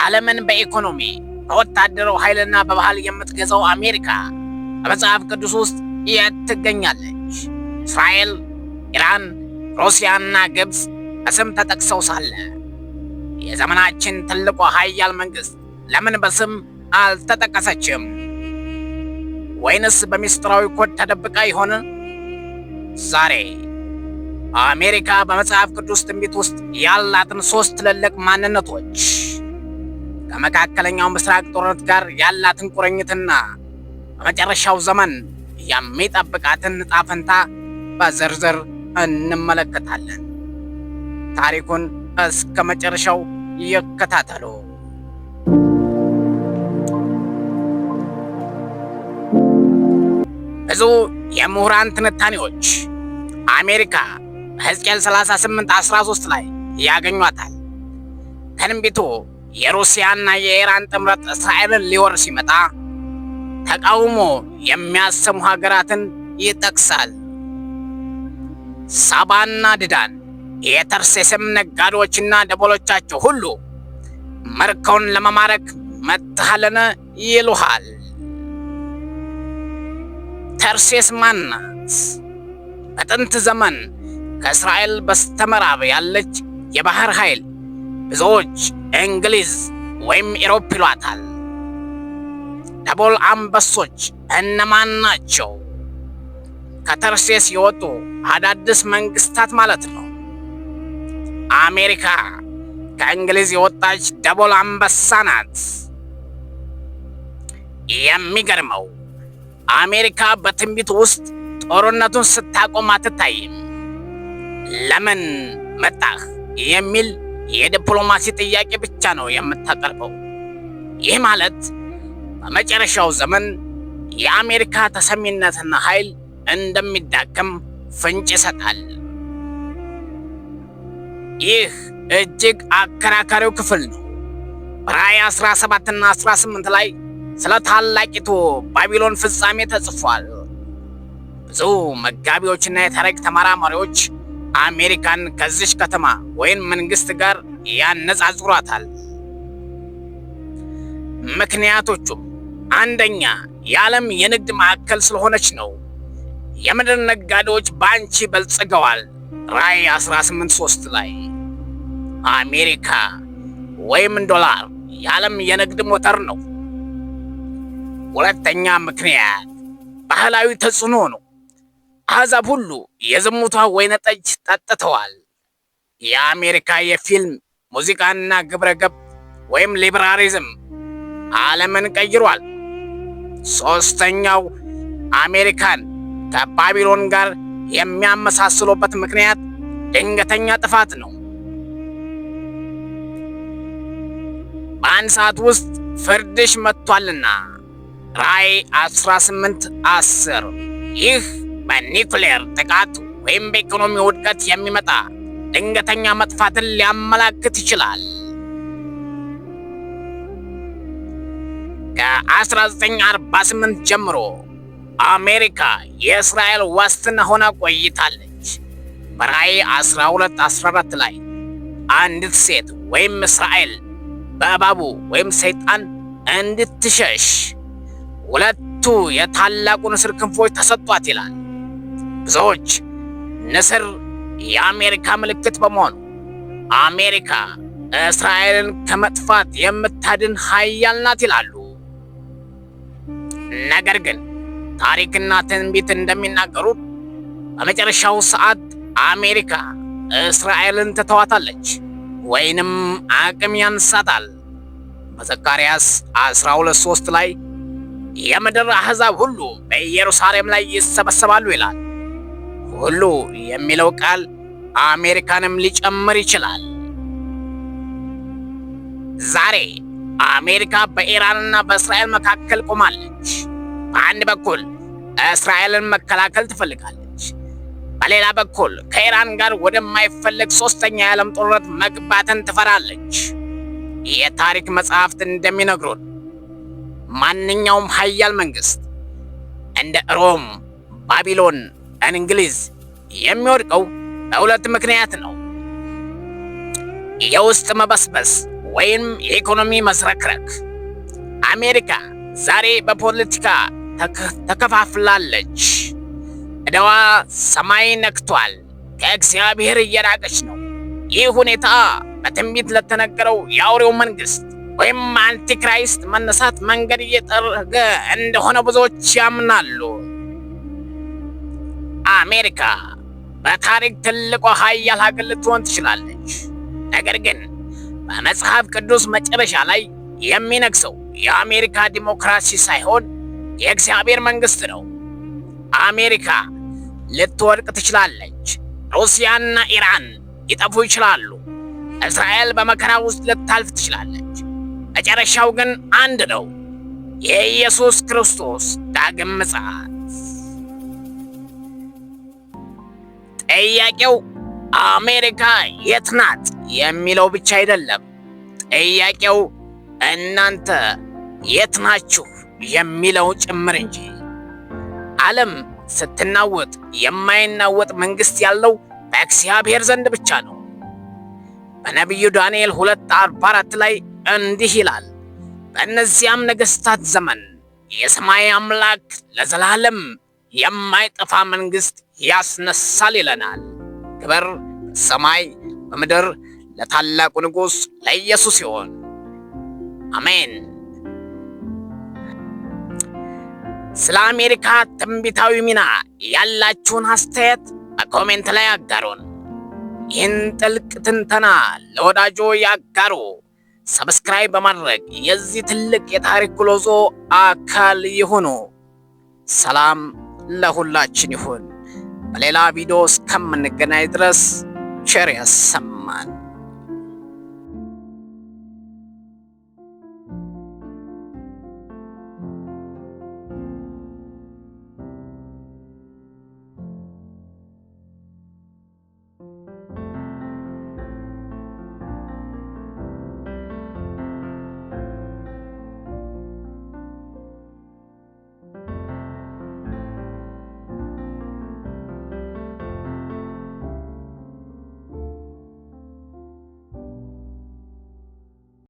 ዓለምን በኢኮኖሚ በወታደራዊ ኃይልና በባህል የምትገዛው አሜሪካ በመጽሐፍ ቅዱስ ውስጥ የት ትገኛለች? እስራኤል፣ ኢራን፣ ሩሲያና ግብፅ በስም ተጠቅሰው ሳለ የዘመናችን ትልቁ ኃያል መንግስት ለምን በስም አልተጠቀሰችም? ወይንስ በሚስጥራዊ ኮድ ተደብቃ ይሆን? ዛሬ አሜሪካ በመጽሐፍ ቅዱስ ትንቢት ውስጥ ያላትን 3 ትልልቅ ማንነቶች፣ ከመካከለኛው ምስራቅ ጦርነት ጋር ያላትን ቁርኝትና በመጨረሻው ዘመን የሚጠብቃትን ዕጣ ፈንታ በዝርዝር እንመለከታለን። ታሪኩን እስከ መጨረሻው ይከታተሉ። ብዙ የምሁራን ትንታኔዎች አሜሪካ በሕዝቅኤል 38:13 ላይ ያገኟታል። ትንቢቱ የሩሲያና የኢራን ጥምረት እስራኤልን ሊወር ሲመጣ ተቃውሞ የሚያሰሙ ሀገራትን ይጠቅሳል። ሳባና ድዳን፣ የተርሴስም ነጋዴዎችና ደቦሎቻቸው ሁሉ መርከውን ለመማረክ መጥተሃልን ይሉሃል። ተርሴስ ማን ናት? በጥንት ዘመን ከእስራኤል በስተምዕራብ ያለች የባህር ኃይል ብዙዎች እንግሊዝ ወይም ኢሮፕ ይሏታል። ደቦል አንበሶች እነማን ናቸው? ከተርሴስ የወጡ አዳዲስ መንግስታት ማለት ነው። አሜሪካ ከእንግሊዝ የወጣች ደቦል አንበሳ ናት። የሚገርመው አሜሪካ በትንቢት ውስጥ ጦርነቱን ስታቆም አትታይም። ለምን መጣህ የሚል የዲፕሎማሲ ጥያቄ ብቻ ነው የምታቀርበው። ይህ ማለት በመጨረሻው ዘመን የአሜሪካ ተሰሚነትና ኃይል እንደሚዳከም ፍንጭ ይሰጣል። ይህ እጅግ አከራካሪው ክፍል ነው። በራእይ 17 እና 18 ላይ ስለ ታላቂቱ ባቢሎን ፍጻሜ ተጽፏል። ብዙ መጋቢዎችና የታሪክ ተመራማሪዎች አሜሪካን ከዚች ከተማ ወይም መንግስት ጋር ያነጻጽሯታል። ምክንያቶቹም አንደኛ፣ የዓለም የንግድ ማዕከል ስለሆነች ነው። የምድር ነጋዴዎች በአንቺ በልጽገዋል። ራእይ 18:3 ላይ አሜሪካ ወይም ዶላር የዓለም የንግድ ሞተር ነው። ሁለተኛ ምክንያት ባህላዊ ተጽዕኖ ነው። አሕዛብ ሁሉ የዝሙቷ ወይነ ጠጅ ጠጥተዋል። የአሜሪካ የፊልም ሙዚቃና ግብረ ገብ ወይም ሊበራሊዝም ዓለምን ቀይሯል። ሶስተኛው አሜሪካን ከባቢሎን ጋር የሚያመሳስሉበት ምክንያት ድንገተኛ ጥፋት ነው። በአንድ ሰዓት ውስጥ ፍርድሽ መጥቷልና ራእይ 18:10 ይህ በኒኩሌር ጥቃት ወይም በኢኮኖሚ ውድቀት የሚመጣ ድንገተኛ መጥፋትን ሊያመላክት ይችላል። ከ1948 ጀምሮ አሜሪካ የእስራኤል ዋስትና ሆና ቆይታለች። በራእይ 12:14 ላይ አንዲት ሴት ወይም እስራኤል በእባቡ ወይም ሰይጣን እንድትሸሽ 2 የታላቁ ንስር ክንፎች ተሰጧት ይላል። ብዙዎች ንስር የአሜሪካ ምልክት በመሆኑ አሜሪካ እስራኤልን ከመጥፋት የምታድን ኃያል ናት ይላሉ። ነገር ግን ታሪክና ትንቢት እንደሚናገሩት በመጨረሻው ሰዓት አሜሪካ እስራኤልን ትተዋታለች ወይንም አቅም ያንሳታል። በዘካርያስ 12:3 ላይ የምድር አሕዛብ ሁሉ በኢየሩሳሌም ላይ ይሰበሰባሉ ይላል። ሁሉ የሚለው ቃል አሜሪካንም ሊጨምር ይችላል። ዛሬ አሜሪካ በኢራንና በእስራኤል መካከል ቆማለች። በአንድ በኩል እስራኤልን መከላከል ትፈልጋለች፣ በሌላ በኩል ከኢራን ጋር ወደማይፈለግ 3ኛ የዓለም ጦርነት መግባትን ትፈራለች። የታሪክ መጽሐፍት እንደሚነግሩን ማንኛውም ኃያል መንግስት እንደ ሮም፣ ባቢሎን፣ እንግሊዝ የሚወድቀው በሁለት ምክንያት ነው። የውስጥ መበስበስ ወይም የኢኮኖሚ መስረክረክ። አሜሪካ ዛሬ በፖለቲካ ተከፋፍላለች። ዕዳዋ ሰማይ ነክቷል። ከእግዚአብሔር እየራቀች ነው። ይህ ሁኔታ በትንቢት ለተነገረው የአውሬው መንግስት ወይም አንቲክራይስት መነሳት መንገድ እየጠረገ እንደሆነ ብዙዎች ያምናሉ። አሜሪካ በታሪክ ትልቋ ኃያል ሀገር ልትሆን ትችላለች። ነገር ግን በመጽሐፍ ቅዱስ መጨረሻ ላይ የሚነግሰው የአሜሪካ ዲሞክራሲ ሳይሆን የእግዚአብሔር መንግስት ነው። አሜሪካ ልትወድቅ ትችላለች። ሩሲያና ኢራን ሊጠፉ ይችላሉ። እስራኤል በመከራ ውስጥ ልታልፍ ትችላለች። መጨረሻው ግን አንድ ነው፣ የኢየሱስ ክርስቶስ ዳግም ምጽአት። ጥያቄው አሜሪካ የት ናት የሚለው ብቻ አይደለም። ጥያቄው እናንተ የት ናችሁ የሚለው ጭምር እንጂ። ዓለም ስትናወጥ የማይናወጥ መንግስት ያለው በእግዚአብሔር ዘንድ ብቻ ነው። በነቢዩ ዳንኤል 2:44 ላይ እንዲህ ይላል፣ በእነዚያም ነገሥታት ዘመን የሰማይ አምላክ ለዘላለም የማይጠፋ መንግስት ያስነሳል ይለናል። ክብር በሰማይ በምድር ለታላቁ ንጉሥ ለኢየሱስ ይሁን፣ አሜን። ስለ አሜሪካ ትንቢታዊ ሚና ያላችሁን አስተያየት በኮሜንት ላይ አጋሩን። ይህን ጥልቅ ትንተና ለወዳጆ ያጋሩ። ሰብስክራይብ በማድረግ የዚህ ትልቅ የታሪክ ጉዞ አካል ይሁኑ። ሰላም ለሁላችን ይሁን። በሌላ ቪዲዮ እስከምንገናኝ ድረስ ቸር ያሰማን።